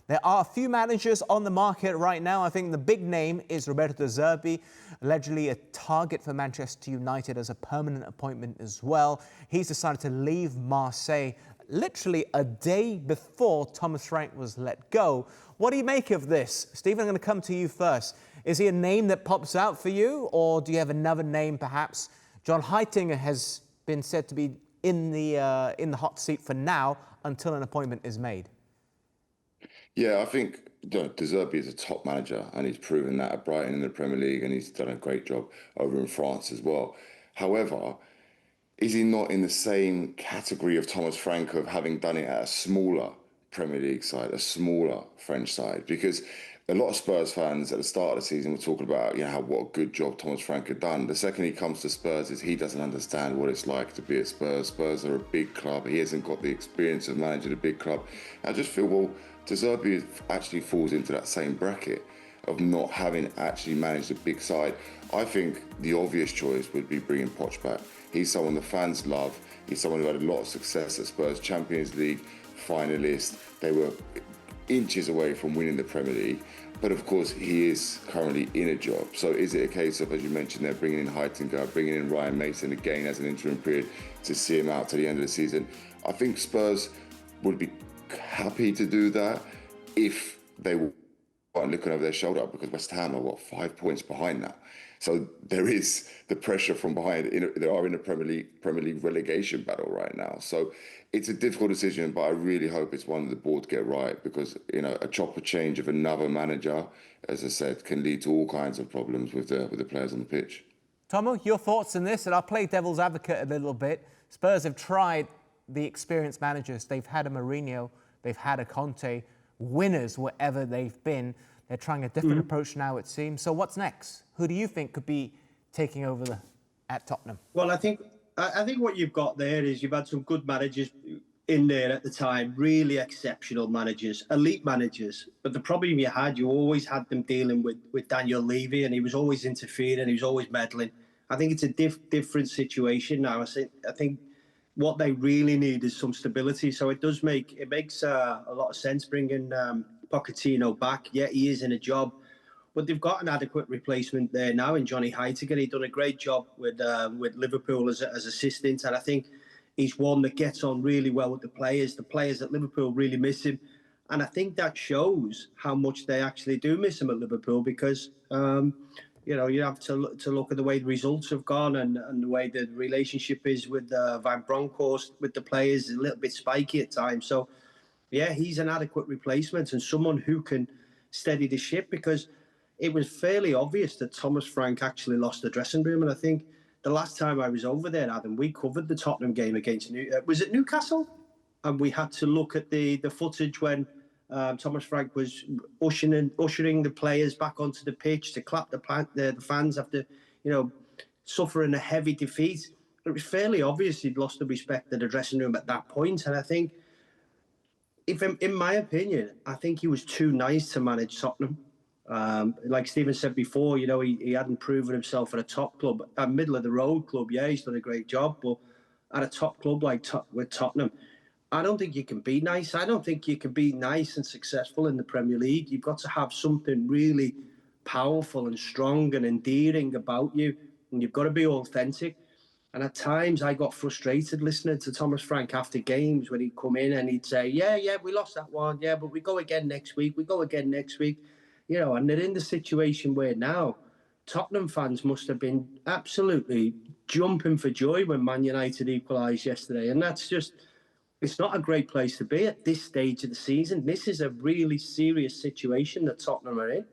There are a few managers on the market right now. I think the big name is Roberto De Zerbi, allegedly a target for Manchester United as a permanent appointment as well. He's decided to leave Marseille literally a day before Thomas Frank was let go. What do you make of this? Stephen, I'm going to come to you first. Is he a name that pops out for you, or do you have another name perhaps? John Heitinga has been said to be in the hot seat for now until an appointment is made. Yeah, I think De Zerbi is a top manager, and he's proven that at Brighton in the Premier League, and he's done a great job over in France as well. However, is he not in the same category of Thomas Frank of having done it at a smaller Premier League side, a smaller French side? Because a lot of Spurs fans at the start of the season were talking about, what a good job Thomas Frank had done. The second he comes to Spurs is he doesn't understand what it's like to be at Spurs. Spurs are a big club. He hasn't got the experience of managing a big club. I just feel, well, De Zerbi actually falls into that same bracket of not having actually managed a big side. I think the obvious choice would be bringing Poch back. He's someone the fans love. He's someone who had a lot of success at Spurs, Champions League finalist. They were inches away from winning the Premier League. But of course, he is currently in a job. So is it a case of, as you mentioned, they're bringing in Heitinga, bringing in Ryan Mason again as an interim period to see him out to the end of the season? I think Spurs would be happy to do that if they were looking over their shoulder, because West Ham are 5 points behind now. So there is the pressure from behind. They are in a Premier League relegation battle right now. So it's a difficult decision, but I really hope it's one that the board get right, because a chopper change of another manager, as I said, can lead to all kinds of problems with the players on the pitch. Tomo, your thoughts on this? And I'll play devil's advocate a little bit. Spurs have tried the experienced managers. They've had a Mourinho, they've had a Conte, winners wherever they've been. They're trying a different approach now, it seems. So what's next? Who do you think could be taking over at Tottenham? Well, I think what you've got there is you've had some good managers in there at the time, really exceptional managers, elite managers. But the problem you always had them dealing with Daniel Levy, and he was always interfering, he was always meddling. I think it's a different situation now. I think what they really need is some stability. So it makes a lot of sense bringing Pochettino back. Yeah, he is in a job, but they've got an adequate replacement there now in Johnny Heitinga. He's done a great job with Liverpool as assistant, and I think he's one that gets on really well with the players. The players at Liverpool really miss him, and I think that shows how much they actually do miss him at Liverpool, because you have to look at the way the results have gone and the way the relationship is with Van Bronckhorst, with the players, is a little bit spiky at times. So yeah, he's an adequate replacement and someone who can steady the ship, because it was fairly obvious that Thomas Frank actually lost the dressing room. And I think the last time I was over there, Adam, we covered the Tottenham game against was it Newcastle? And we had to look at the footage when Thomas Frank was ushering the players back onto the pitch to clap the fans after, suffering a heavy defeat. It was fairly obvious he'd lost the respect of the dressing room at that point. And I think, in my opinion, I think he was too nice to manage Tottenham. Like Stephen said before, he hadn't proven himself at a top club, a middle of the road club. Yeah, he's done a great job, but at a top club with Tottenham, I don't think you can be nice. I don't think you can be nice and successful in the Premier League. You've got to have something really powerful and strong and endearing about you, and you've got to be authentic. And at times I got frustrated listening to Thomas Frank after games when he'd come in and he'd say, yeah, we lost that one. Yeah, but we go again next week. And they're in the situation where now Tottenham fans must have been absolutely jumping for joy when Man United equalised yesterday. And that's just, it's not a great place to be at this stage of the season. This is a really serious situation that Tottenham are in.